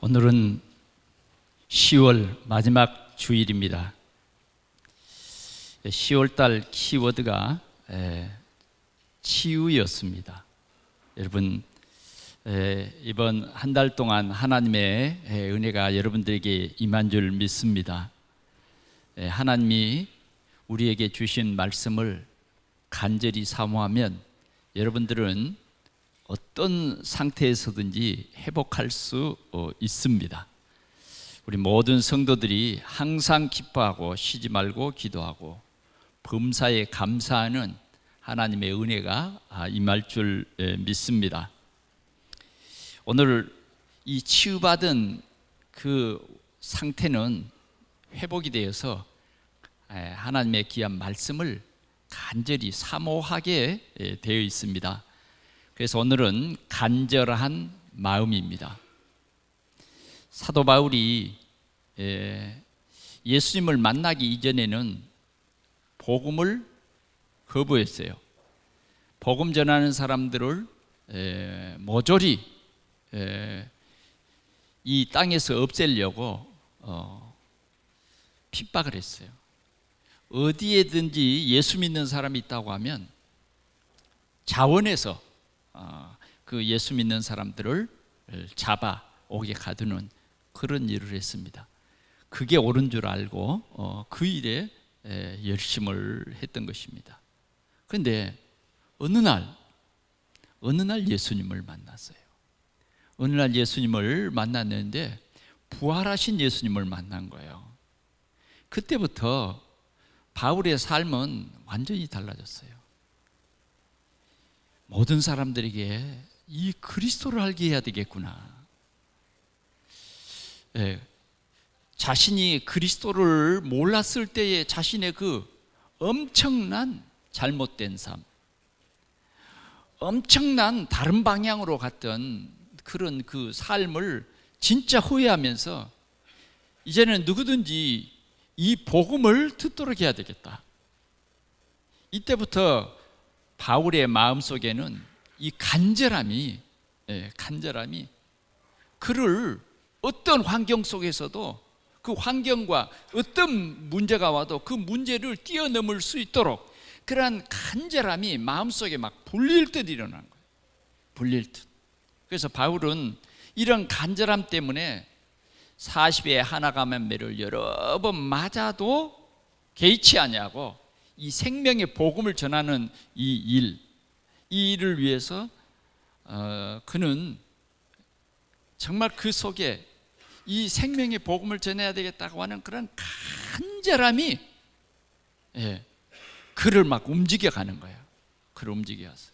오늘은 10월 마지막 주일입니다. 10월달 키워드가 치유였습니다. 여러분, 이번 한 달 동안 하나님의 은혜가 여러분들에게 임한 줄 믿습니다. 하나님이 우리에게 주신 말씀을 간절히 사모하면 여러분들은 어떤 상태에서든지 회복할 수 있습니다. 우리 모든 성도들이 항상 기뻐하고 쉬지 말고 기도하고 범사에 감사하는 하나님의 은혜가 임할 줄 믿습니다. 오늘 이 치유받은 그 상태는 회복이 되어서 하나님의 귀한 말씀을 간절히 사모하게 되어 있습니다. 그래서 오늘은 간절한 마음입니다. 사도 바울이 예수님을 만나기 이전에는 복음을 거부했어요. 복음 전하는 사람들을 모조리 이 땅에서 없애려고 핍박을 했어요. 어디에든지 예수 믿는 사람이 있다고 하면 자원해서 그 예수 믿는 사람들을 잡아 오게 가두는 그런 일을 했습니다. 그게 옳은 줄 알고 그 일에 열심을 했던 것입니다. 그런데 어느 날 예수님을 만났어요. 어느 날 예수님을 만났는데 부활하신 예수님을 만난 거예요. 그때부터 바울의 삶은 완전히 달라졌어요. 모든 사람들에게 이 그리스도를 알게 해야 되겠구나. 자신이 그리스도를 몰랐을 때의 자신의 그 엄청난 잘못된 삶, 엄청난 다른 방향으로 갔던 그런 그 삶을 진짜 후회하면서 이제는 누구든지 이 복음을 듣도록 해야 되겠다. 이때부터 바울의 마음속에는 이 간절함이 그를 어떤 환경 속에서도 그 환경과 어떤 문제가 와도 그 문제를 뛰어넘을 수 있도록 그러한 간절함이 마음속에 막 불릴 듯 일어난 거예요. 불릴 듯. 그래서 바울은 이런 간절함 때문에 40의 하나 감염매를 여러 번 맞아도 개의치 아니하고 이 생명의 복음을 전하는 이 일을 위해서 그는 정말 그 속에 이 생명의 복음을 전해야 되겠다고 하는 그런 간절함이 그를 막 움직여가는 거예요. 그를 움직여서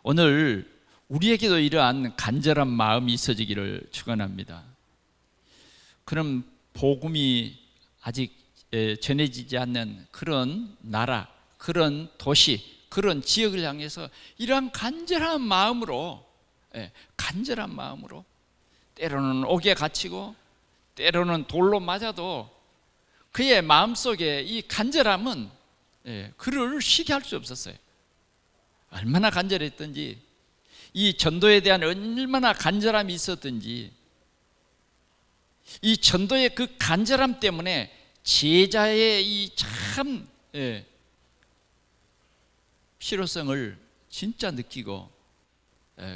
오늘 우리에게도 이러한 간절한 마음이 있어지기를 축원합니다. 그럼 복음이 아직 전해지지 않는 그런 나라, 그런 도시, 그런 지역을 향해서 이러한 간절한 마음으로 때로는 옥에 갇히고 때로는 돌로 맞아도 그의 마음속에 이 간절함은 그를 쉬게 할 수 없었어요. 얼마나 간절했던지, 이 전도에 대한 얼마나 간절함이 있었던지, 이 전도의 그 간절함 때문에 제자의 이 참 필요성을 진짜 느끼고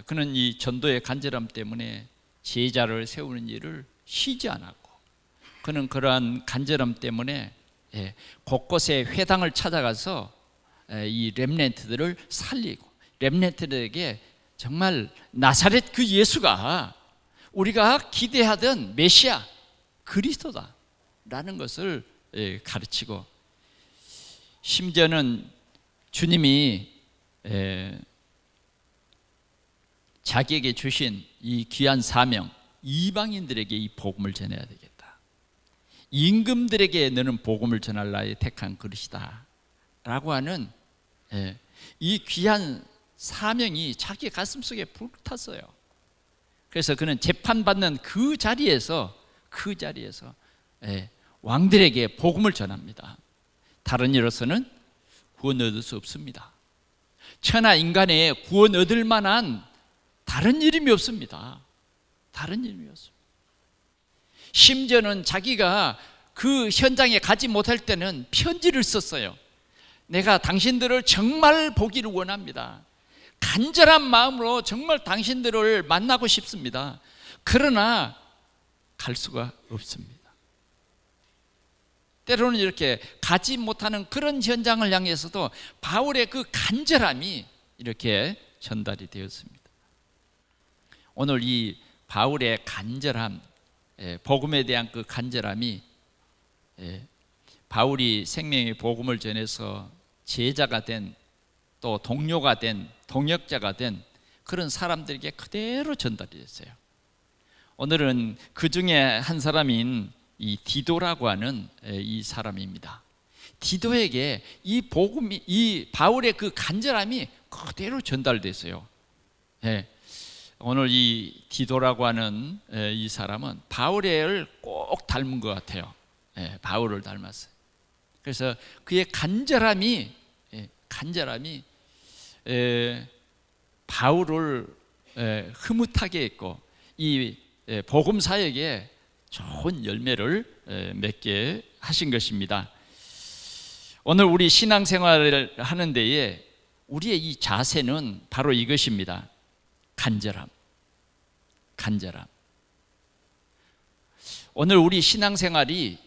그는 이 전도의 간절함 때문에 제자를 세우는 일을 쉬지 않았고 그는 그러한 간절함 때문에 곳곳에 회당을 찾아가서 이 렘넌트들을 살리고 렘넌트들에게 정말 나사렛 그 예수가 우리가 기대하던 메시아 그리스도다 라는 것을 가르치고 심지어는 주님이 자기에게 주신 이 귀한 사명, 이방인들에게 이 복음을 전해야 되겠다. 임금들에게 너는 복음을 전할 나의 택한 그릇이다 라고 하는 이 귀한 사명이 자기 가슴속에 불탔어요. 그래서 그는 재판받는 그 자리에서 왕들에게 복음을 전합니다. 다른 이로서는 구원 얻을 수 없습니다. 천하 인간의 구원 얻을 만한 다른 이름이 없습니다. 다른 의미였습니다. 심지어는 자기가 그 현장에 가지 못할 때는 편지를 썼어요. 내가 당신들을 정말 보기를 원합니다. 간절한 마음으로 정말 당신들을 만나고 싶습니다. 그러나 갈 수가 없습니다. 때로는 이렇게 가지 못하는 그런 현장을 향해서도 바울의 그 간절함이 이렇게 전달이 되었습니다. 오늘 이 바울의 간절함, 복음에 대한 그 간절함이 바울이 생명의 복음을 전해서 제자가 된, 또 동료가 된, 동역자가 된 그런 사람들에게 그대로 전달이 됐어요. 오늘은 그 중에 한 사람인 이 디도라고 하는 이 사람입니다. 디도에게 이 복음이, 이 바울의 그 간절함이 그대로 전달됐어요. 오늘 이 디도라고 하는 이 사람은 바울을 꼭 닮은 것 같아요. 바울을 닮았어요. 그래서 그의 간절함이 바울을 흐뭇하게 했고, 이 복음 사역에 좋은 열매를 맺게 하신 것입니다. 오늘 우리 신앙생활을 하는 데에 우리의 이 자세는 바로 이것입니다. 간절함. 오늘 우리 신앙생활이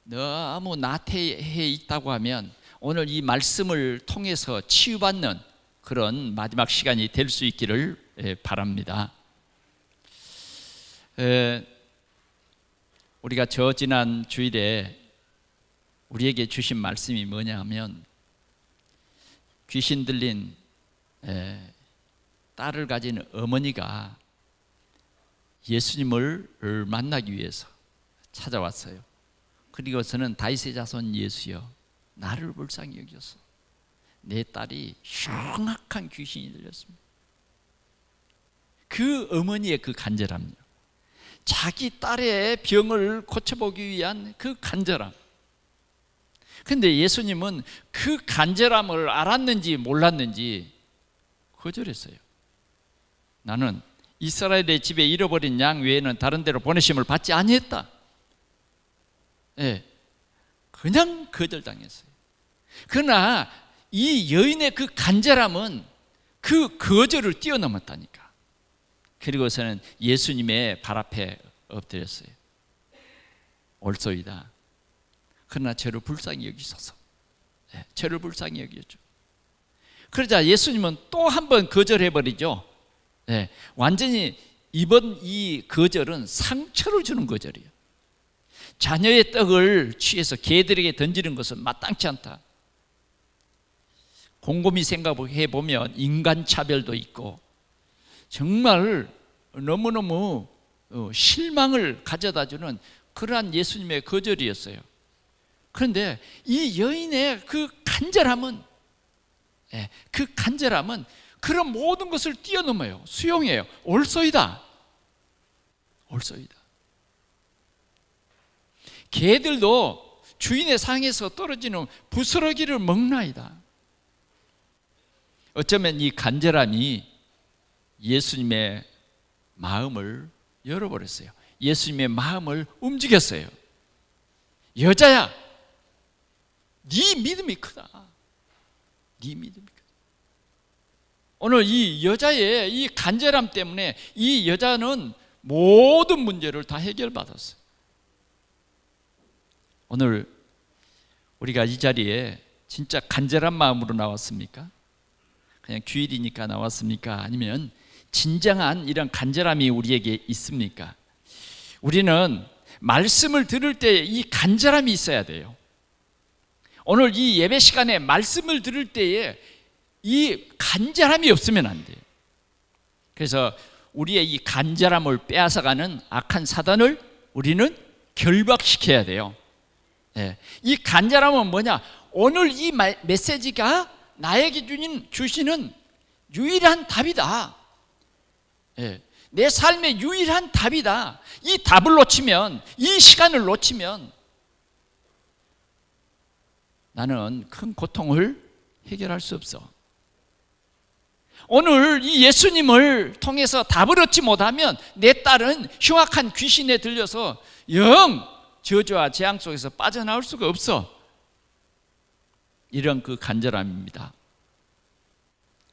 너무 나태해 있다고 하면 오늘 이 말씀을 통해서 치유받는 그런 마지막 시간이 될 수 있기를 바랍니다. 우리가 저 지난 주일에 우리에게 주신 말씀이 뭐냐면, 귀신 들린 딸을 가진 어머니가 예수님을 만나기 위해서 찾아왔어요. 그리고서는 다윗의 자손 예수여, 나를 불쌍히 여겨서 내 딸이 흉악한 귀신이 들렸습니다. 그 어머니의 그 간절함요, 자기 딸의 병을 고쳐보기 위한 그 간절함. 근데 예수님은 그 간절함을 알았는지 몰랐는지 거절했어요. 나는 이스라엘의 집에 잃어버린 양 외에는 다른 데로 보내심을 받지 아니했다. 그냥 거절당했어요. 그러나 이 여인의 그 간절함은 그 거절을 뛰어넘었다니까. 그리고서는 예수님의 발 앞에 엎드렸어요. 옳소이다. 그러나 저를 불쌍히 여기소서. 저를 불쌍히 여겨줘. 그러자 예수님은 또 한 번 거절해버리죠. 완전히 이번 이 거절은 상처를 주는 거절이에요. 자녀의 떡을 취해서 개들에게 던지는 것은 마땅치 않다. 곰곰이 생각해 보면 인간 차별도 있고 정말 너무너무 실망을 가져다주는 그러한 예수님의 거절이었어요. 그런데 이 여인의 그 간절함은 그런 모든 것을 뛰어넘어요. 수용해요. 옳소이다. 개들도 주인의 상에서 떨어지는 부스러기를 먹나이다. 어쩌면 이 간절함이 예수님의 마음을 열어버렸어요. 예수님의 마음을 움직였어요. 여자야, 네 믿음이 크다. 오늘 이 여자의 이 간절함 때문에 이 여자는 모든 문제를 다 해결받았어요. 오늘 우리가 이 자리에 진짜 간절한 마음으로 나왔습니까? 그냥 주일이니까 나왔습니까? 아니면 진정한 이런 간절함이 우리에게 있습니까? 우리는 말씀을 들을 때 이 간절함이 있어야 돼요. 오늘 이 예배 시간에 말씀을 들을 때에 이 간절함이 없으면 안 돼요. 그래서 우리의 이 간절함을 빼앗아가는 악한 사단을 우리는 결박시켜야 돼요. 이 간절함은 뭐냐? 오늘 이 메시지가 나에게 주시는 유일한 답이다. 내 삶의 유일한 답이다. 이 답을 놓치면, 이 시간을 놓치면 나는 큰 고통을 해결할 수 없어. 오늘 이 예수님을 통해서 답을 얻지 못하면 내 딸은 흉악한 귀신에 들려서 영 저주와 재앙 속에서 빠져나올 수가 없어. 이런 그 간절함입니다.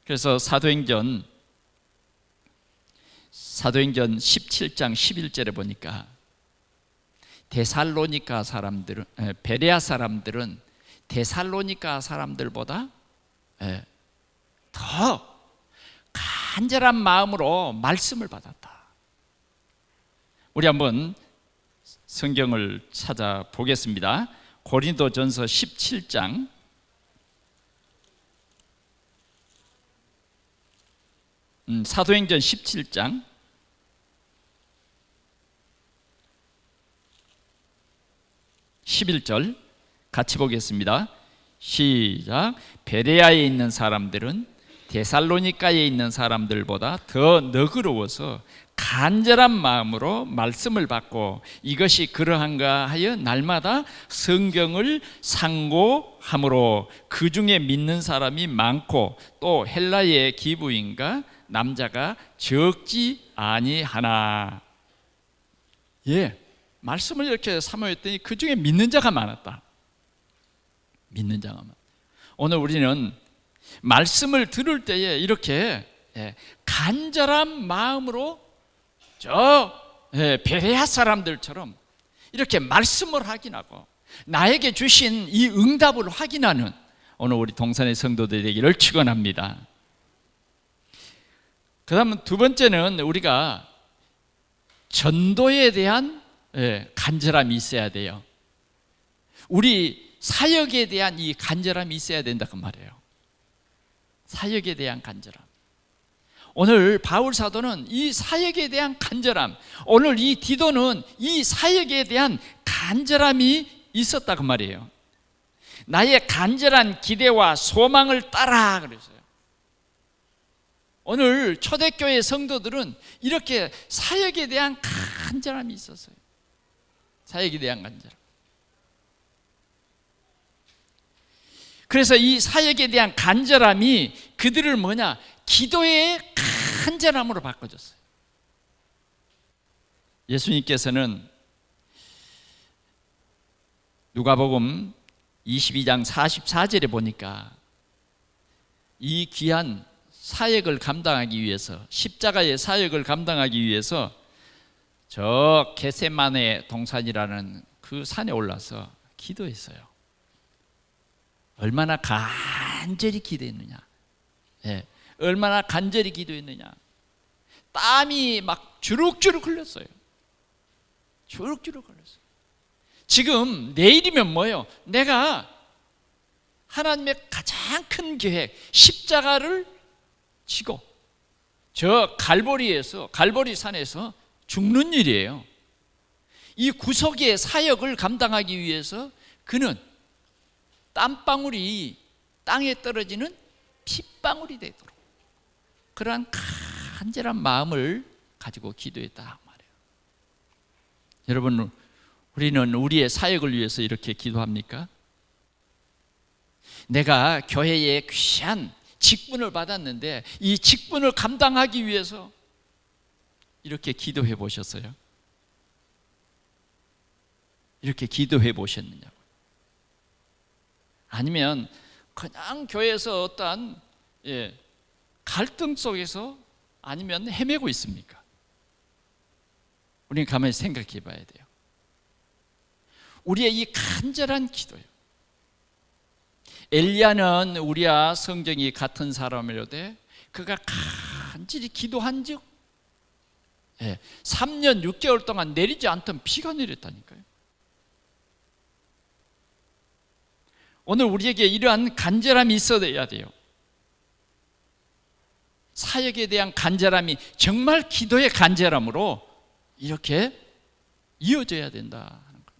그래서 사도행전 17장 11절에 보니까 데살로니가 사람들은, 베레아 사람들은 데살로니가 사람들보다 더 간절한 마음으로 말씀을 받았다. 우리 한번 성경을 찾아보겠습니다. 고린도전서 17장 17장 11절 같이 보겠습니다. 시작. 베레아에 있는 사람들은 데살로니가에 있는 사람들보다 더 너그러워서 간절한 마음으로 말씀을 받고 이것이 그러한가 하여 날마다 성경을 상고함으로 그 중에 믿는 사람이 많고 또 헬라의 기부인가 남자가 적지 아니하나. 말씀을 이렇게 사모했더니 그 중에 믿는 자가 많았다. 믿는 자가 많았다. 오늘 우리는 말씀을 들을 때에 이렇게 간절한 마음으로 베레아 사람들처럼 이렇게 말씀을 확인하고 나에게 주신 이 응답을 확인하는 오늘 우리 동산의 성도들에게를 축원합니다. 그 다음 두 번째는 우리가 전도에 대한 간절함이 있어야 돼요. 우리 사역에 대한 이 간절함이 있어야 된다 그 말이에요. 사역에 대한 간절함. 오늘 바울 사도는 이 사역에 대한 간절함, 오늘 이 디도는 이 사역에 대한 간절함이 있었다 그 말이에요. 나의 간절한 기대와 소망을 따라 그랬어요. 오늘 초대교회 성도들은 이렇게 사역에 대한 간절함이 있었어요. 사역에 대한 간절함. 그래서 이 사역에 대한 간절함이 그들을 기도의 간절함으로 바꿔줬어요. 예수님께서는 누가복음 22장 44절에 보니까 이 귀한 사역을 감당하기 위해서, 십자가의 사역을 감당하기 위해서 저 겟세마네 동산이라는 그 산에 올라서 기도했어요. 얼마나 간절히 기도했느냐. 얼마나 간절히 기도했느냐. 땀이 막 주룩주룩 흘렸어요. 주룩주룩 흘렸어요. 지금 내일이면 뭐예요? 내가 하나님의 가장 큰 계획, 십자가를 지고 저 갈보리 산에서 죽는 일이에요. 이 구속의 사역을 감당하기 위해서 그는 땀방울이 땅에 떨어지는 핏방울이 되도록 그러한 간절한 마음을 가지고 기도했다 말이에요. 여러분, 우리는 우리의 사역을 위해서 이렇게 기도합니까? 내가 교회에 귀한 직분을 받았는데 이 직분을 감당하기 위해서 이렇게 기도해 보셨어요? 이렇게 기도해 보셨느냐고? 아니면 그냥 교회에서 어떠한 갈등 속에서 아니면 헤매고 있습니까? 우리는 가만히 생각해 봐야 돼요. 우리의 이 간절한 기도요. 엘리야는 우리와 성정이 같은 사람이로되 그가 간절히 기도한 즉 3년 6개월 동안 내리지 않던 비가 내렸다니까요. 오늘 우리에게 이러한 간절함이 있어야 돼요. 사역에 대한 간절함이 정말 기도의 간절함으로 이렇게 이어져야 된다 하는 거예요.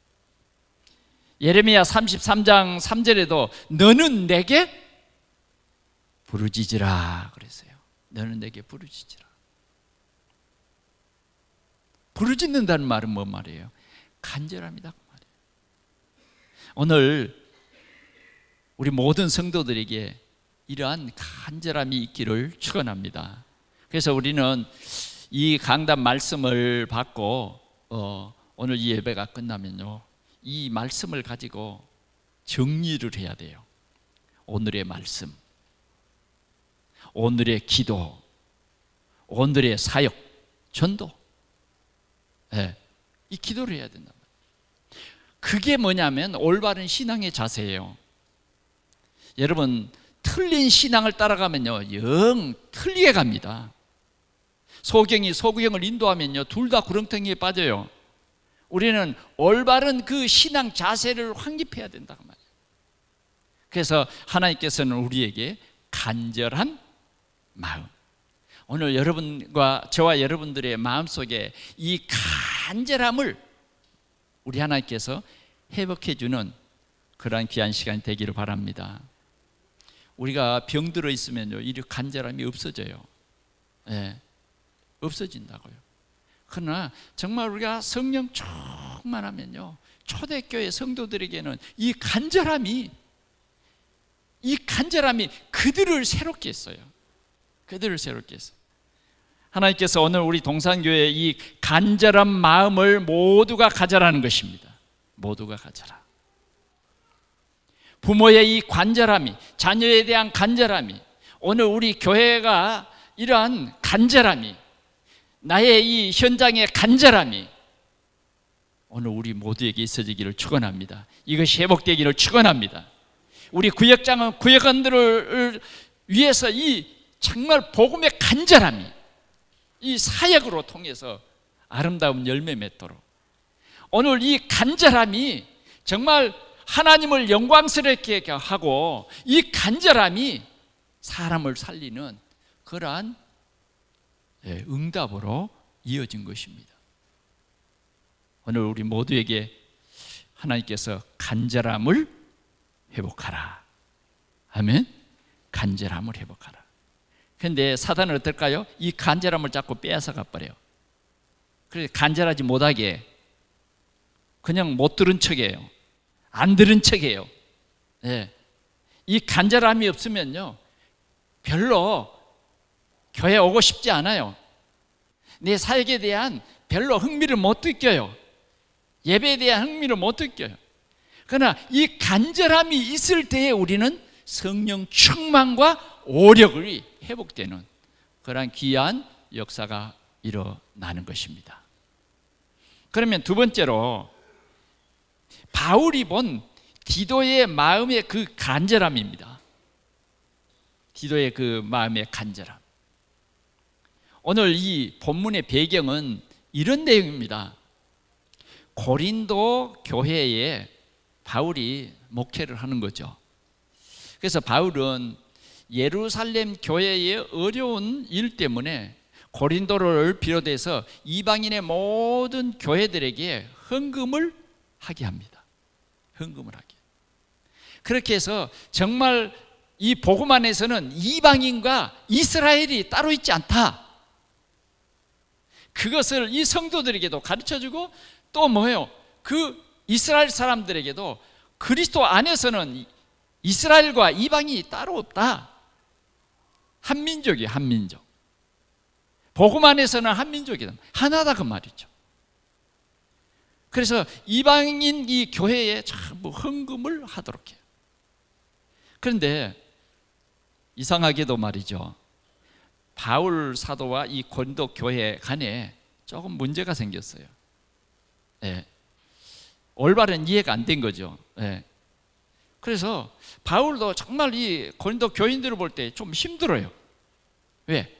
예레미야 33장 3절에도 너는 내게 부르짖으라 그랬어요. 너는 내게 부르짖으라. 부르짖는다는 말은 뭔 말이에요? 간절함이다 그 말이에요. 오늘 우리 모든 성도들에게 이러한 간절함이 있기를 축원합니다. 그래서 우리는 이 강단 말씀을 받고 오늘 이 예배가 끝나면요, 이 말씀을 가지고 정리를 해야 돼요. 오늘의 말씀, 오늘의 기도, 오늘의 사역, 전도, 이 기도를 해야 된단 말이에요. 그게 뭐냐면 올바른 신앙의 자세예요. 여러분, 틀린 신앙을 따라가면요, 영 틀리게 갑니다. 소경이 소구경을 인도하면요, 둘 다 구렁텅이에 빠져요. 우리는 올바른 그 신앙 자세를 확립해야 된다고 말이에요. 그래서 하나님께서는 우리에게 간절한 마음, 오늘 여러분과 저와 여러분들의 마음속에 이 간절함을 우리 하나님께서 회복해 주는 그러한 귀한 시간이 되기를 바랍니다. 우리가 병들어 있으면요, 이 간절함이 없어져요. 없어진다고요. 그러나 정말 우리가 성령 충만하면요, 초대교회 성도들에게는 이 간절함이 그들을 새롭게 했어요. 그들을 새롭게 했어요. 하나님께서 오늘 우리 동산교회의 이 간절한 마음을 모두가 가져라는 것입니다. 모두가 가져라. 부모의 이 간절함이, 자녀에 대한 간절함이, 오늘 우리 교회가 이러한 간절함이, 나의 이 현장의 간절함이 오늘 우리 모두에게 있어지기를 축원합니다. 이것이 회복되기를 축원합니다. 우리 구역장은 구역원들을 위해서 이 정말 복음의 간절함이 이 사역으로 통해서 아름다운 열매 맺도록, 오늘 이 간절함이 정말 하나님을 영광스럽게 하고 이 간절함이 사람을 살리는 그러한 응답으로 이어진 것입니다. 오늘 우리 모두에게 하나님께서 간절함을 회복하라. 아멘. 간절함을 회복하라. 그런데 사단은 어떨까요? 이 간절함을 자꾸 빼앗아 가버려요. 그래서 간절하지 못하게 그냥 못 들은 척해요. 안 들은 척해요. 이 간절함이 없으면요, 별로 교회 오고 싶지 않아요. 내 사역에 대한 별로 흥미를 못 느껴요. 예배에 대한 흥미를 못 느껴요. 그러나 이 간절함이 있을 때에 우리는 성령 충만과 오력이 회복되는 그러한 귀한 역사가 일어나는 것입니다. 그러면 두 번째로 바울이 본 디도의 마음의 그 간절함입니다. 디도의 그 마음의 간절함. 오늘 이 본문의 배경은 이런 내용입니다. 고린도 교회에 바울이 목회를 하는 거죠. 그래서 바울은 예루살렘 교회의 어려운 일 때문에 고린도를 비롯해서 이방인의 모든 교회들에게 헌금을 하게 합니다. 헌금을 하게. 그렇게 해서 정말 이 복음 안에서는 이방인과 이스라엘이 따로 있지 않다. 그것을 이 성도들에게도 가르쳐주고, 또 뭐예요? 그 이스라엘 사람들에게도 그리스도 안에서는 이스라엘과 이방인이 따로 없다. 한민족이에요. 한민족. 복음 안에서는 한민족이다. 하나다 그 말이죠. 그래서 이방인 이 교회에 전부 헌금을 하도록 해요. 그런데 이상하게도 말이죠, 바울 사도와 이 고린도 교회 간에 조금 문제가 생겼어요. 올바른 이해가 안 된 거죠. 그래서 바울도 정말 이 고린도 교인들을 볼 때 좀 힘들어요. 왜?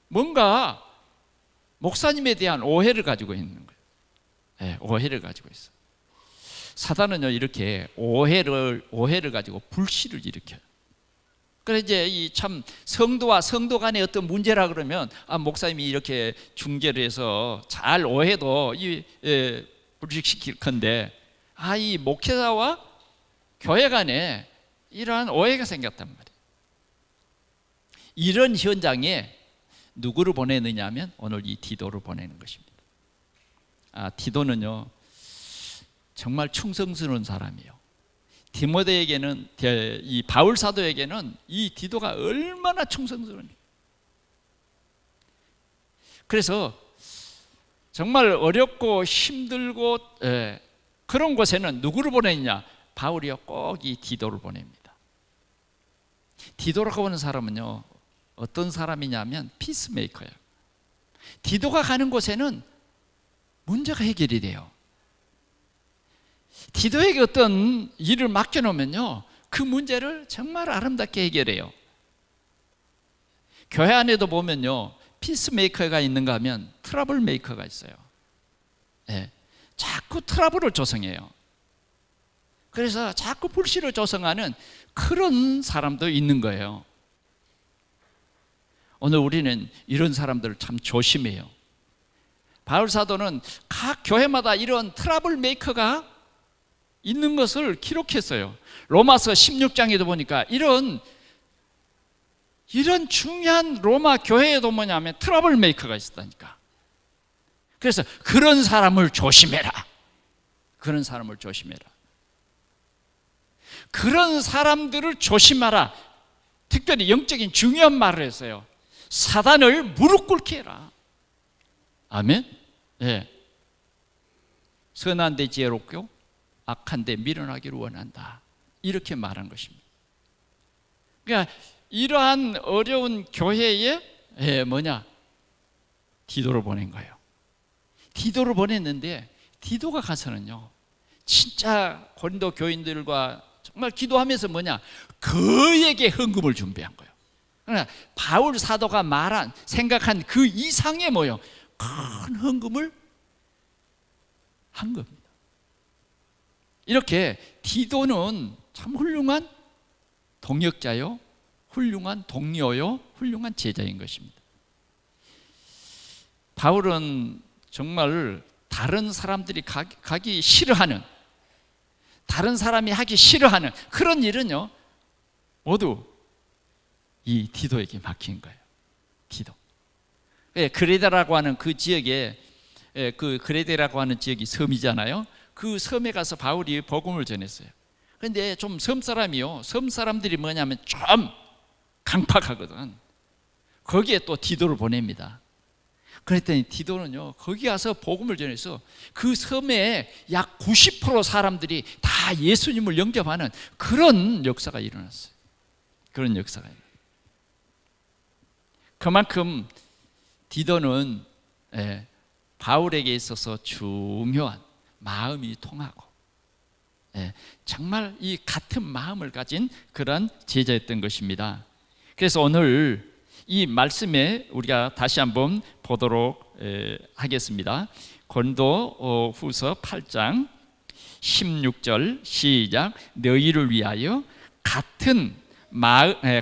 뭔가 목사님에 대한 오해를 가지고 있는 거예요. 오해를 가지고 있어. 사단은요, 이렇게 오해를 가지고 불씨를 일으켜요. 그래서 이제 이 참 성도와 성도 간의 어떤 문제라 그러면 목사님이 이렇게 중재를 해서 잘 오해도 불식시킬 건데, 이 목회자와 교회 간에 이러한 오해가 생겼단 말이에요. 이런 현장에 누구를 보내느냐 하면 오늘 이 디도를 보내는 것입니다. 디도는요, 정말 충성스러운 사람이에요. 디모데에게는, 이 바울 사도에게는 이 디도가 얼마나 충성스러운지. 그래서 정말 어렵고 힘들고 그런 곳에는 누구를 보내느냐? 바울이요, 꼭 이 디도를 보냅니다. 디도라고 하는 사람은요, 어떤 사람이냐면 피스메이커예요. 디도가 가는 곳에는 문제가 해결이 돼요. 디도에게 어떤 일을 맡겨놓으면요, 그 문제를 정말 아름답게 해결해요. 교회 안에도 보면요, 피스메이커가 있는가 하면 트러블 메이커가 있어요. 자꾸 트러블을 조성해요. 그래서 자꾸 불씨를 조성하는 그런 사람도 있는 거예요. 오늘 우리는 이런 사람들을 참 조심해요. 바울 사도는 각 교회마다 이런 트러블 메이커가 있는 것을 기록했어요. 로마서 16장에도 보니까 이런 중요한 로마 교회에도 뭐냐면 트러블 메이커가 있었다니까. 그래서 그런 사람을 조심해라. 그런 사람을 조심해라. 그런 사람들을 조심하라. 특별히 영적인 중요한 말을 했어요. 사단을 무릎 꿇게 해라. 아멘? 예. 선한 데 지혜롭고 악한 데 미련하기를 원한다. 이렇게 말한 것입니다. 그러니까 이러한 어려운 교회에 디도를 보낸 거예요. 디도를 보냈는데 디도가 가서는요, 진짜 고린도 교인들과 정말 기도하면서 그에게 헌금을 준비한 거예요. 그러니까 바울 사도가 생각한 그 이상의 큰 헌금을 한 겁니다. 이렇게 디도는 참 훌륭한 동역자요, 훌륭한 동료요, 훌륭한 제자인 것입니다. 바울은 정말 다른 사람들이 가기 싫어하는, 다른 사람이 하기 싫어하는 그런 일은요, 모두 이 디도에게 맡긴 거예요. 디도. 그레데라고 하는 그 지역에, 그 그레데라고 하는 지역이 섬이잖아요. 그 섬에 가서 바울이 복음을 전했어요. 그런데 좀 섬 사람들이 뭐냐면 좀 강팍하거든. 거기에 또 디도를 보냅니다. 그랬더니 디도는요, 거기 가서 복음을 전해서 그 섬에 약 90% 사람들이 다 예수님을 영접하는 그런 역사가 일어났어요. 그런 역사가 일어났어요. 그만큼 디도는 바울에게 있어서 중요한, 마음이 통하고 정말 이 같은 마음을 가진 그런 제자였던 것입니다. 그래서 오늘 이 말씀에 우리가 다시 한번 보도록 하겠습니다. 고린도 후서 8장 16절 시작. 너희를 위하여 같은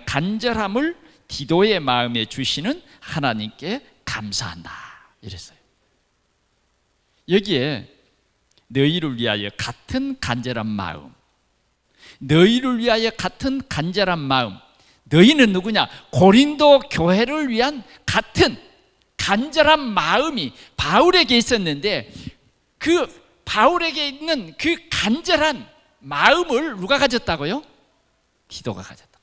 간절함을 디도의 마음에 주시는 하나님께 감사한다, 이랬어요. 여기에 너희를 위하여 같은 간절한 마음, 너희를 위하여 같은 간절한 마음. 너희는 누구냐? 고린도 교회를 위한 같은 간절한 마음이 바울에게 있었는데, 그 바울에게 있는 그 간절한 마음을 누가 가졌다고요? 디도가 가졌다.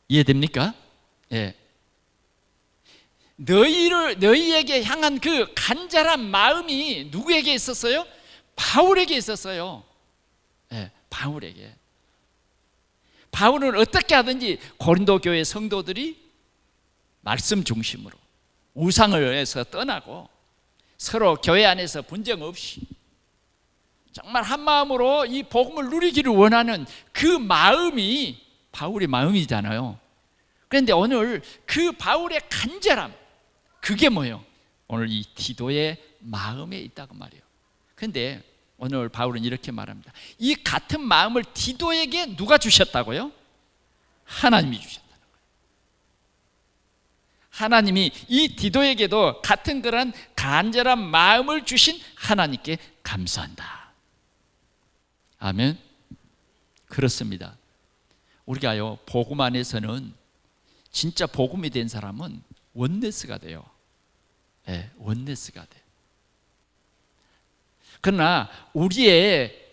이해됩니까? 예. 너희에게 향한 그 간절한 마음이 누구에게 있었어요? 바울에게 있었어요. 예, 바울에게. 바울은 어떻게 하든지 고린도 교회 성도들이 말씀 중심으로 우상을 해서 떠나고 서로 교회 안에서 분쟁 없이 정말 한 마음으로 이 복음을 누리기를 원하는 그 마음이 바울의 마음이잖아요. 그런데 오늘 그 바울의 간절함, 그게 뭐예요? 오늘 이 디도의 마음에 있다고 말이에요. 그런데 오늘 바울은 이렇게 말합니다. 이 같은 마음을 디도에게 누가 주셨다고요? 하나님이 주셨다는 거예요. 하나님이 이 디도에게도 같은 그런 간절한 마음을 주신 하나님께 감사한다. 아멘. 그렇습니다. 우리가요, 복음 안에서는 진짜 복음이 된 사람은 원네스가 돼요. 네, 원네스가 돼요. 그러나 우리의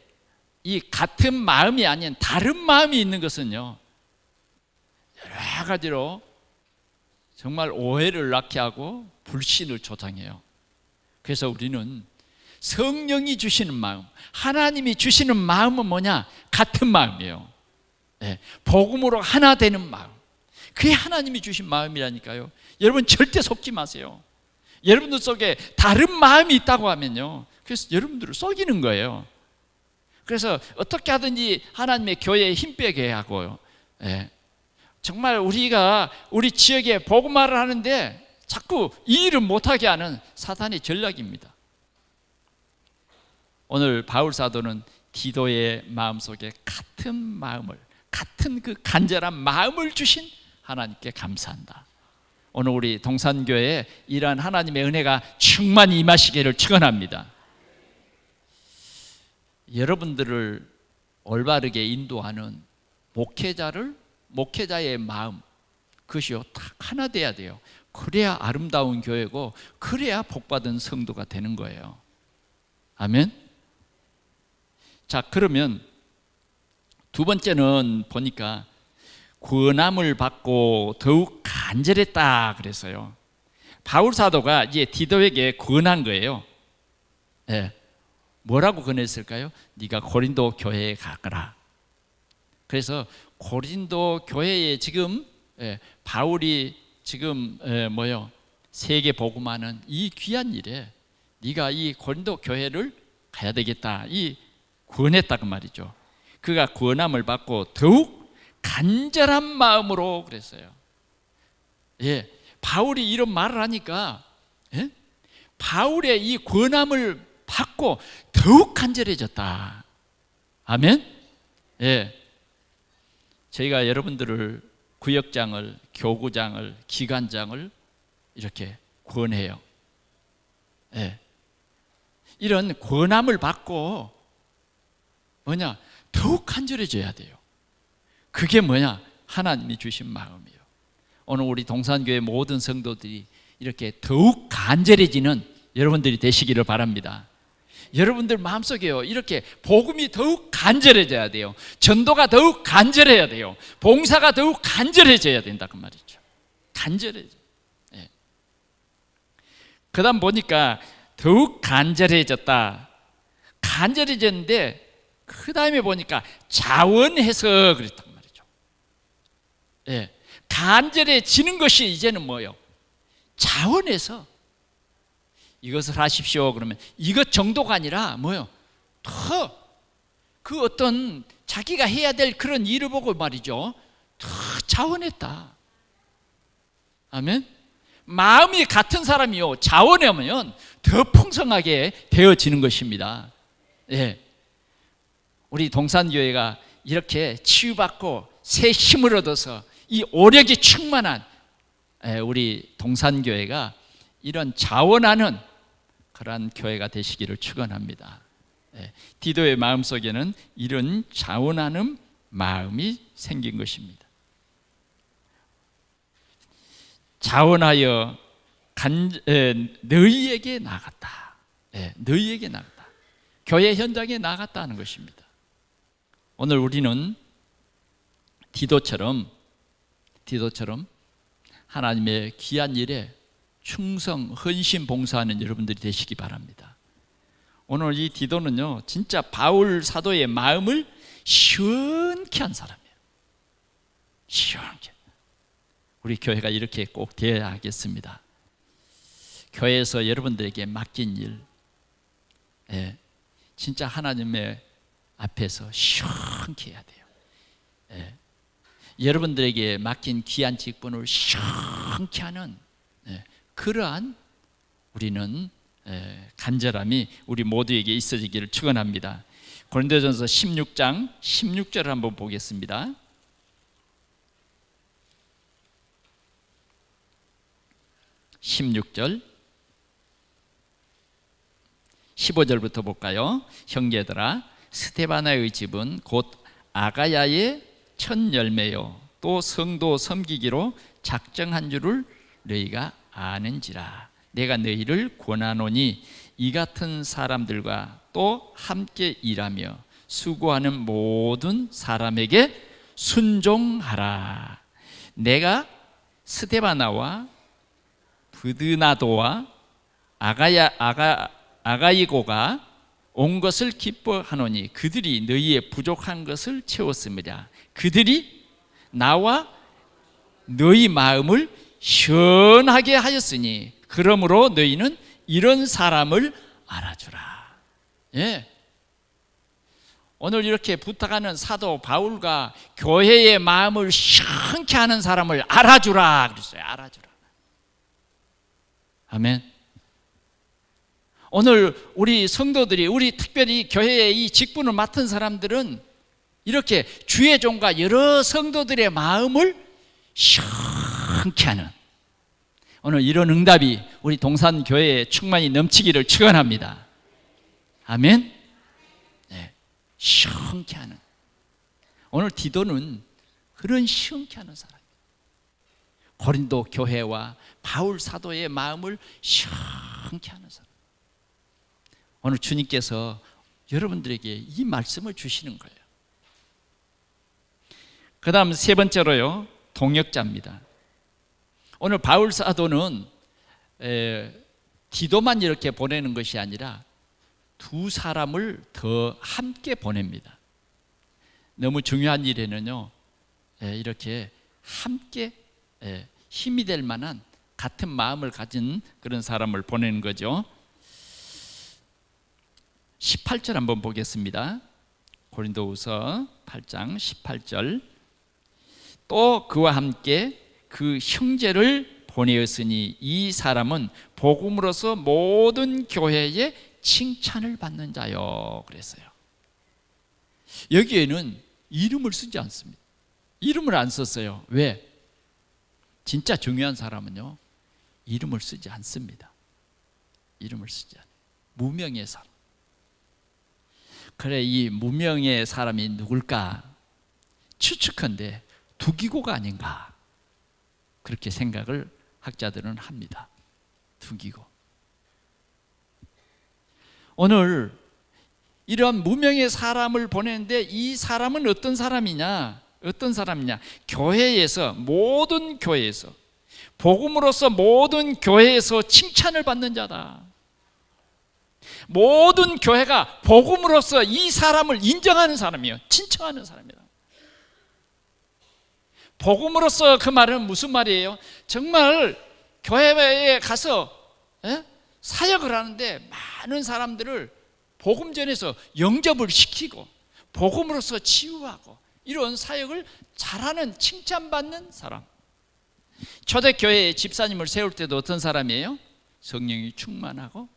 이 같은 마음이 아닌 다른 마음이 있는 것은요, 여러 가지로 정말 오해를 낳게 하고 불신을 조장해요. 그래서 우리는 성령이 주시는 마음, 하나님이 주시는 마음은 뭐냐? 같은 마음이에요. 네, 복음으로 하나 되는 마음, 그게 하나님이 주신 마음이라니까요. 여러분 절대 속지 마세요. 여러분들 속에 다른 마음이 있다고 하면요, 그래서 여러분들을 속이는 거예요. 그래서 어떻게 하든지 하나님의 교회에 힘 빼게 하고요. 예. 정말 우리가 우리 지역에 복음화를 하는데 자꾸 이 일을 못하게 하는 사탄의 전략입니다. 오늘 바울 사도는 디도의 마음속에 같은 마음을, 같은 그 간절한 마음을 주신 하나님께 감사한다. 오늘 우리 동산교회에 이러한 하나님의 은혜가 충만히 임하시기를 축원합니다. 여러분들을 올바르게 인도하는 목회자의 마음, 그것이요 딱 하나 돼야 돼요. 그래야 아름다운 교회고, 그래야 복받은 성도가 되는 거예요. 아멘. 자, 그러면 두 번째는 보니까 권함을 받고 더욱 간절했다 그랬어요. 바울 사도가 이제 디도에게 권한 거예요. 네. 뭐라고 권했을까요? 네가 고린도 교회에 가거라. 그래서 고린도 교회에 지금 바울이 지금 세계 복음하는 이 귀한 일에 네가 이 고린도 교회를 가야 되겠다, 이 권했다 그 말이죠. 그가 권함을 받고 더욱 간절한 마음으로 그랬어요. 예, 바울이 이런 말을 하니까 바울의 이 권함을 받고 더욱 간절해졌다. 아멘. 예, 저희가 여러분들을 구역장을, 교구장을, 기관장을 이렇게 권해요. 예, 이런 권함을 받고 뭐냐? 더욱 간절해져야 돼요. 그게 뭐냐? 하나님이 주신 마음이에요. 오늘 우리 동산교회 모든 성도들이 이렇게 더욱 간절해지는 여러분들이 되시기를 바랍니다. 여러분들 마음속에요, 이렇게 복음이 더욱 간절해져야 돼요. 전도가 더욱 간절해야 돼요. 봉사가 더욱 간절해져야 된다 그 말이죠. 간절해져. 예. 그 다음 보니까 더욱 간절해졌다. 간절해졌는데 그 다음에 보니까 자원해서 그랬단 말이죠. 예. 간절해지는 것이 이제는 뭐예요? 자원해서 이것을 하십시오 그러면 이것 정도가 아니라 뭐예요? 더 그 어떤 자기가 해야 될 그런 일을 보고 말이죠, 더 자원했다. 아멘. 마음이 같은 사람이요, 자원하면 더 풍성하게 되어지는 것입니다. 예. 우리 동산교회가 이렇게 치유받고 새 힘을 얻어서 이 오력이 충만한 우리 동산교회가 이런 자원하는 그러한 교회가 되시기를 축원합니다. 디도의 마음속에는 이런 자원하는 마음이 생긴 것입니다. 자원하여 너희에게 나갔다. 너희에게 나갔다. 교회 현장에 나갔다는 것입니다. 오늘 우리는 디도처럼 하나님의 귀한 일에 충성, 헌신, 봉사하는 여러분들이 되시기 바랍니다. 오늘 이 디도는요, 진짜 바울 사도의 마음을 시원케 한 사람이에요. 시원케. 우리 교회가 이렇게 꼭 되어야 하겠습니다. 교회에서 여러분들에게 맡긴 일, 진짜 하나님의 앞에서 시원케 해야 돼요. 여러분들에게 맡긴 귀한 직분을 시원케 하는 그러한 우리는 간절함이 우리 모두에게 있어지기를 축원합니다. 고린도전서 16장 16절을 한번 보겠습니다. 16절 15절부터 볼까요? 형제들아, 스데바나의 집은 곧 아가야의 첫 열매요 또 성도 섬기기로 작정한 줄을 너희가 아는지라. 내가 너희를 권하노니 이 같은 사람들과 또 함께 일하며 수고하는 모든 사람에게 순종하라. 내가 스데바나와 브드나도와 아가이고가 온 것을 기뻐하노니 그들이 너희의 부족한 것을 채웠습니다. 그들이 나와 너희 마음을 시원하게 하였으니 그러므로 너희는 이런 사람을 알아주라. 예. 오늘 이렇게 부탁하는 사도 바울과 교회의 마음을 시원케 하는 사람을 알아주라 그랬어요. 알아주라. 아멘. 오늘 우리 성도들이, 우리 특별히 교회의 이 직분을 맡은 사람들은 이렇게 주의 종과 여러 성도들의 마음을 시원케 하는, 오늘 이런 응답이 우리 동산교회에 충만히 넘치기를 축원합니다. 아멘. 네, 시원케 하는, 오늘 디도는 그런 시원케 하는 사람, 고린도 교회와 바울 사도의 마음을 시원케 하는 사람. 오늘 주님께서 여러분들에게 이 말씀을 주시는 거예요. 그 다음 세 번째로요, 동역자입니다. 오늘 바울 사도는 디도만 이렇게 보내는 것이 아니라 두 사람을 더 함께 보냅니다. 너무 중요한 일에는요, 이렇게 함께 힘이 될 만한 같은 마음을 가진 그런 사람을 보내는 거죠. 18절 한번 보겠습니다. 고린도후서 8장 18절. 또 그와 함께 그 형제를 보내었으니 이 사람은 복음으로서 모든 교회에 칭찬을 받는 자요 그랬어요. 여기에는 이름을 쓰지 않습니다. 이름을 안 썼어요. 왜? 진짜 중요한 사람은요, 이름을 쓰지 않습니다. 이름을 쓰지 않아요. 무명의 사람. 그래, 이 무명의 사람이 누굴까? 추측한데 두기고가 아닌가, 그렇게 생각을 학자들은 합니다. 두기고. 오늘 이런 무명의 사람을 보내는데 이 사람은 어떤 사람이냐? 어떤 사람이냐? 교회에서, 모든 교회에서, 복음으로서 모든 교회에서 칭찬을 받는 자다. 모든 교회가 복음으로서 이 사람을 인정하는 사람이에요. 칭찬하는 사람이다. 복음으로서 그 말은 무슨 말이에요? 정말 교회에 가서 사역을 하는데 많은 사람들을 복음 전에서 영접을 시키고 복음으로서 치유하고 이런 사역을 잘하는, 칭찬받는 사람. 초대교회에 집사님을 세울 때도 어떤 사람이에요? 성령이 충만하고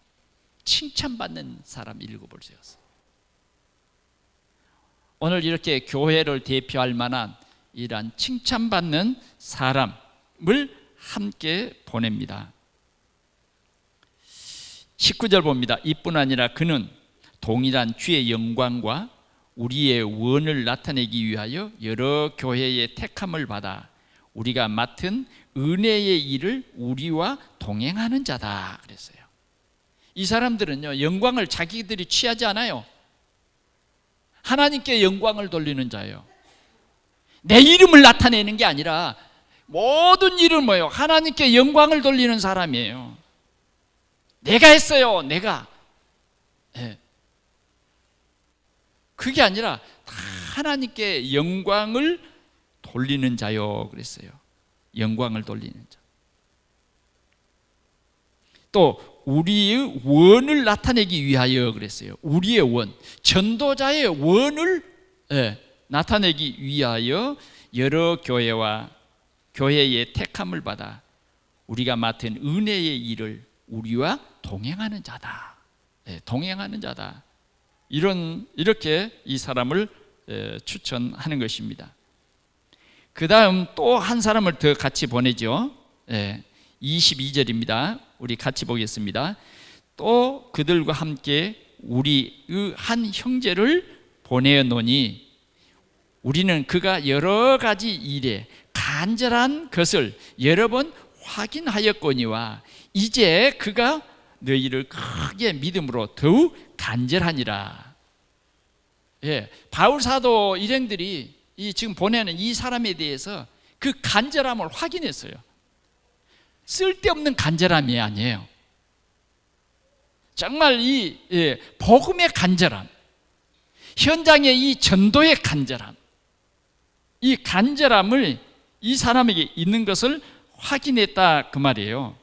칭찬받는 사람 7을 세웠어요. 오늘 이렇게 교회를 대표할 만한 이러한 칭찬받는 사람을 함께 보냅니다. 19절 봅니다. 이뿐 아니라 그는 동일한 주의 영광과 우리의 원을 나타내기 위하여 여러 교회의 택함을 받아 우리가 맡은 은혜의 일을 우리와 동행하는 자다 그랬어요. 이 사람들은요, 영광을 자기들이 취하지 않아요. 하나님께 영광을 돌리는 자예요. 내 이름을 나타내는 게 아니라 모든 일은 뭐예요? 하나님께 영광을 돌리는 사람이에요. 내가 했어요. 내가. 그게 아니라 다 하나님께 영광을 돌리는 자요 그랬어요. 영광을 돌리는 자. 또 우리의 원을 나타내기 위하여 그랬어요. 우리의 원, 전도자의 원을 나타내기 위하여 여러 교회와 교회의 택함을 받아 우리가 맡은 은혜의 일을 우리와 동행하는 자다. 동행하는 자다. 이렇게 이 사람을 추천하는 것입니다. 그 다음 또 한 사람을 더 같이 보내죠. 22절입니다. 우리 같이 보겠습니다. 또 그들과 함께 우리의 한 형제를 보내노니 우리는 그가 여러 가지 일에 간절한 것을 여러 번 확인하였거니와 이제 그가 너희를 크게 믿음으로 더욱 간절하니라. 바울 사도 일행들이 지금 보내는 이 사람에 대해서 그 간절함을 확인했어요. 쓸데없는 간절함이 아니에요. 정말 이 복음의 간절함, 현장의 이 전도의 간절함, 이 간절함을 이 사람에게 있는 것을 확인했다 그 말이에요.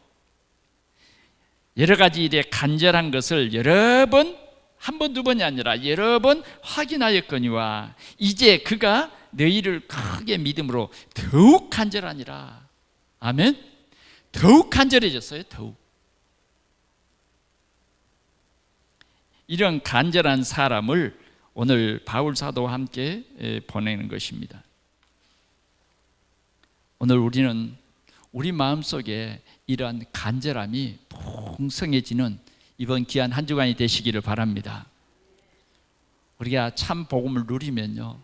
여러 가지 일에 간절한 것을 여러 번, 한 번, 두 번이 아니라 여러 번 확인하였거니와 이제 그가 너희를 크게 믿음으로 더욱 간절하니라. 아멘. 더욱 간절해졌어요. 더욱. 이런 간절한 사람을 오늘 바울 사도와 함께 보내는 것입니다. 오늘 우리는 우리 마음속에 이러한 간절함이 풍성해지는 이번 귀한 한 주간이 되시기를 바랍니다. 우리가 참 복음을 누리면요,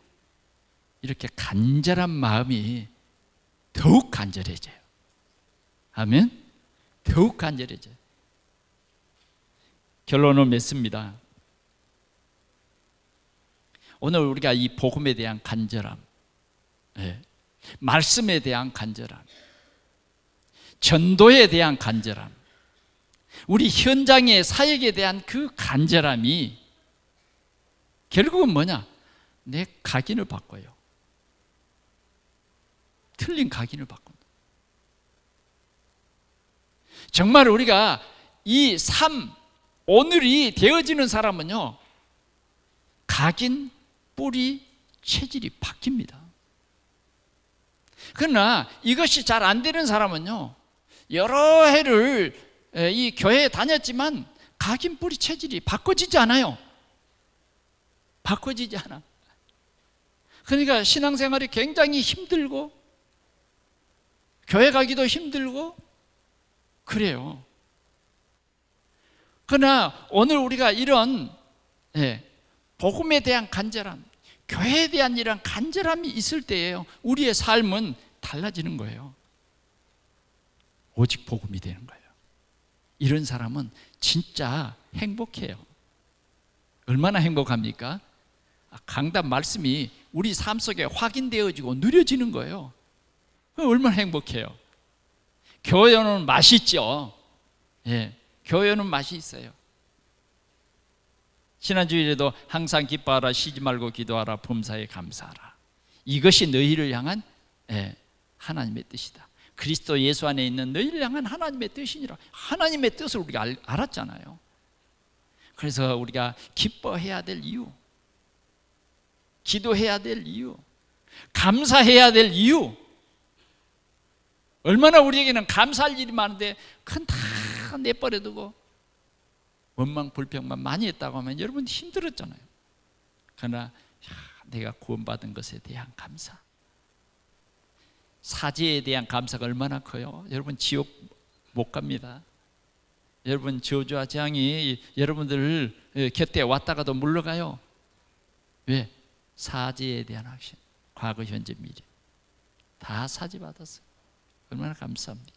이렇게 간절한 마음이 더욱 간절해져요. 아멘. 더욱 간절해져요. 결론을 맺습니다. 오늘 우리가 이 복음에 대한 간절함, 말씀에 대한 간절함, 전도에 대한 간절함, 우리 현장의 사역에 대한 그 간절함이 결국은 뭐냐? 내 각인을 바꿔요. 틀린 각인을 바꾼다. 정말 우리가 이 삶, 오늘이 되어지는 사람은요, 각인, 뿌리, 체질이 바뀝니다. 그러나 이것이 잘 안 되는 사람은요, 여러 해를 이 교회에 다녔지만 각인, 뿌리, 체질이 바꿔지지 않아요. 바꿔지지 않아. 그러니까 신앙생활이 굉장히 힘들고 교회 가기도 힘들고 그래요. 그러나 오늘 우리가 이런 복음에 대한 간절함, 교회에 대한 이런 간절함이 있을 때예요, 우리의 삶은 달라지는 거예요. 오직 복음이 되는 거예요. 이런 사람은 진짜 행복해요. 얼마나 행복합니까? 강단 말씀이 우리 삶 속에 확인되어지고 누려지는 거예요. 얼마나 행복해요. 교회는 맛있죠. 교회는 맛이 있어요. 지난주일에도 항상 기뻐하라, 쉬지 말고 기도하라, 범사에 감사하라. 이것이 너희를 향한 하나님의 뜻이다. 그리스도 예수 안에 있는 너희를 향한 하나님의 뜻이니라. 하나님의 뜻을 우리가 알았잖아요. 그래서 우리가 기뻐해야 될 이유, 기도해야 될 이유, 감사해야 될 이유, 얼마나 우리에게는 감사할 일이 많은데 그건 다 내버려두고 원망 불평만 많이 했다고 하면 여러분 힘들었잖아요. 그러나 내가 구원받은 것에 대한 감사, 사죄에 대한 감사가 얼마나 커요. 여러분 지옥 못 갑니다. 여러분 저주와 재앙이 여러분들 곁에 왔다가도 물러가요. 왜? 사죄에 대한 확신, 과거, 현재, 미래 다 사죄받았어요. 얼마나 감사합니까?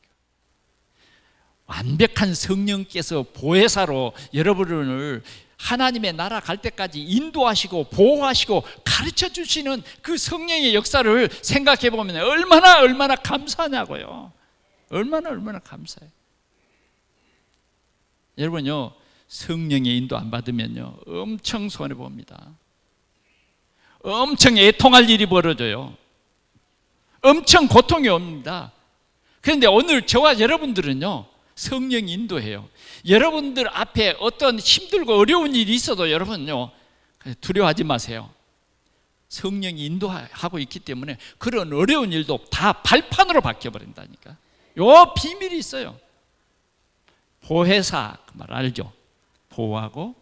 완벽한 성령께서 보혜사로 여러분을 하나님의 나라 갈 때까지 인도하시고 보호하시고 가르쳐 주시는 그 성령의 역사를 생각해 보면 얼마나 감사하냐고요. 얼마나 감사해요. 여러분요, 성령의 인도 안 받으면요 엄청 손해 봅니다. 엄청 애통할 일이 벌어져요. 엄청 고통이 옵니다. 그런데 오늘 저와 여러분들은요, 성령이 인도해요. 여러분들 앞에 어떤 힘들고 어려운 일이 있어도 여러분요 두려워하지 마세요. 성령이 인도하고 있기 때문에 그런 어려운 일도 다 발판으로 바뀌어버린다니까. 요 비밀이 있어요. 보혜사 그 말 알죠? 보호하고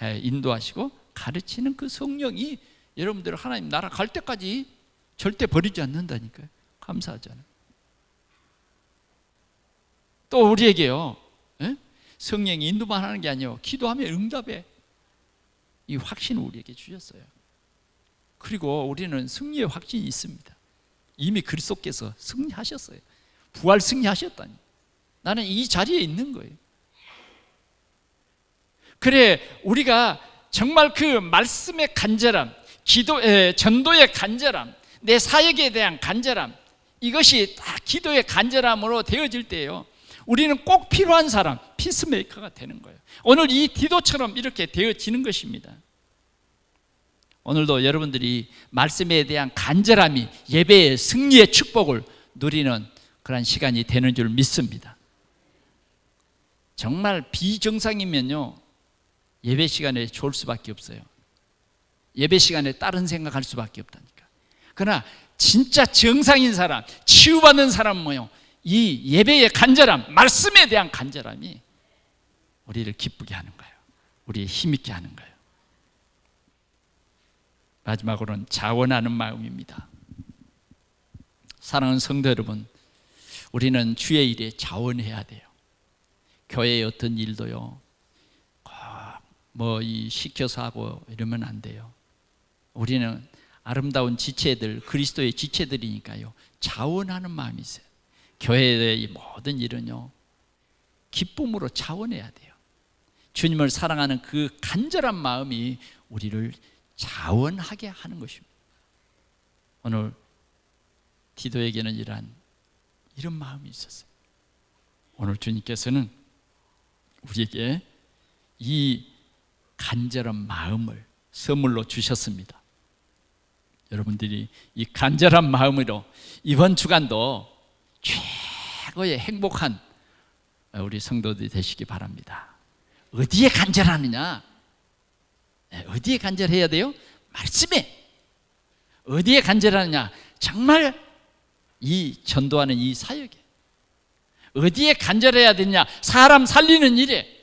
인도하시고 가르치는 그 성령이 여러분들 하나님 나라 갈 때까지 절대 버리지 않는다니까요. 감사하잖아요. 또 우리에게요, 성령이 인도만 하는 게 아니에요. 기도하면 응답해. 이 확신을 우리에게 주셨어요. 그리고 우리는 승리의 확신이 있습니다. 이미 그리스도께서 승리하셨어요. 부활 승리하셨다니. 나는 이 자리에 있는 거예요. 그래 우리가 정말 그 말씀의 간절함, 전도의 간절함, 내 사역에 대한 간절함, 이것이 다 기도의 간절함으로 되어질 때예요, 우리는 꼭 필요한 사람, 피스메이커가 되는 거예요. 오늘 이 디도처럼 이렇게 되어지는 것입니다. 오늘도 여러분들이 말씀에 대한 간절함이 예배의 승리의 축복을 누리는 그런 시간이 되는 줄 믿습니다. 정말 비정상이면요, 예배 시간에 좋을 수밖에 없어요. 예배 시간에 다른 생각할 수밖에 없다니까. 그러나 진짜 정상인 사람, 치유받는 사람은 뭐요? 이 예배의 간절함, 말씀에 대한 간절함이 우리를 기쁘게 하는 거예요. 우리의 힘있게 하는 거예요. 마지막으로는 자원하는 마음입니다. 사랑하는 성도 여러분, 우리는 주의 일에 자원해야 돼요. 교회의 어떤 일도요, 시켜서 하고 이러면 안 돼요. 우리는 아름다운 지체들, 그리스도의 지체들이니까요, 자원하는 마음이 있어요. 교회의 이 모든 일은요, 기쁨으로 자원해야 돼요. 주님을 사랑하는 그 간절한 마음이 우리를 자원하게 하는 것입니다. 오늘 디도에게는 이런 마음이 있었어요. 오늘 주님께서는 우리에게 이 간절한 마음을 선물로 주셨습니다. 여러분들이 이 간절한 마음으로 이번 주간도 최고의 행복한 우리 성도들이 되시기 바랍니다. 어디에 간절하느냐? 어디에 간절해야 돼요? 말씀에. 어디에 간절하느냐? 정말 이 전도하는 이 사역에. 어디에 간절해야 되냐? 사람 살리는 일에.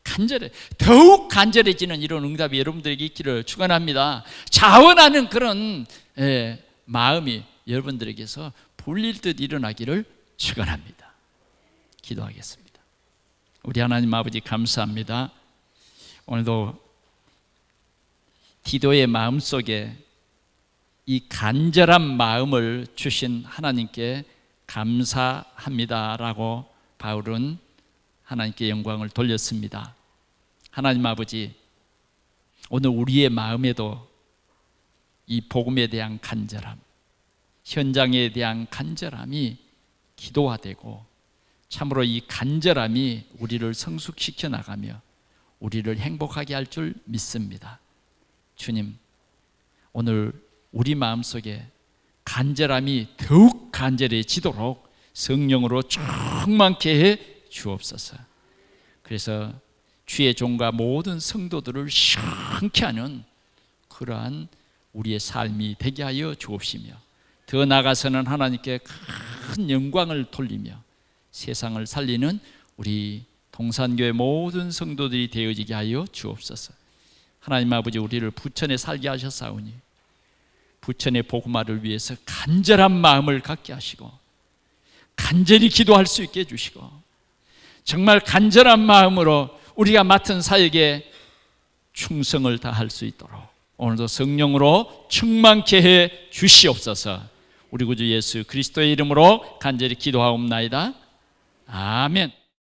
간절해. 더욱 간절해지는 이런 응답이 여러분들에게 있기를 축원합니다. 자원하는 그런 마음이 여러분들에게서 불릴 듯 일어나기를 축원합니다. 기도하겠습니다. 우리 하나님 아버지 감사합니다. 오늘도 디도의 마음속에 이 간절한 마음을 주신 하나님께 감사합니다라고 바울은 하나님께 영광을 돌렸습니다. 하나님 아버지, 오늘 우리의 마음에도 이 복음에 대한 간절함, 현장에 대한 간절함이 기도화되고 참으로 이 간절함이 우리를 성숙시켜 나가며 우리를 행복하게 할 줄 믿습니다. 주님, 오늘 우리 마음속에 간절함이 더욱 간절해지도록 성령으로 충만케 해 주옵소서. 그래서 주의 종과 모든 성도들을 시원케 하는 그러한 우리의 삶이 되게 하여 주옵시며, 더 나아가서는 하나님께 큰 영광을 돌리며 세상을 살리는 우리 동산교회 모든 성도들이 되어지게 하여 주옵소서. 하나님 아버지, 우리를 부천에 살게 하셨사오니 부천의 복음화를 위해서 간절한 마음을 갖게 하시고 간절히 기도할 수 있게 해주시고 정말 간절한 마음으로 우리가 맡은 사역에 충성을 다할 수 있도록 오늘도 성령으로 충만케 해 주시옵소서. 우리 구주 예수 그리스도의 이름으로 간절히 기도하옵나이다. 아멘.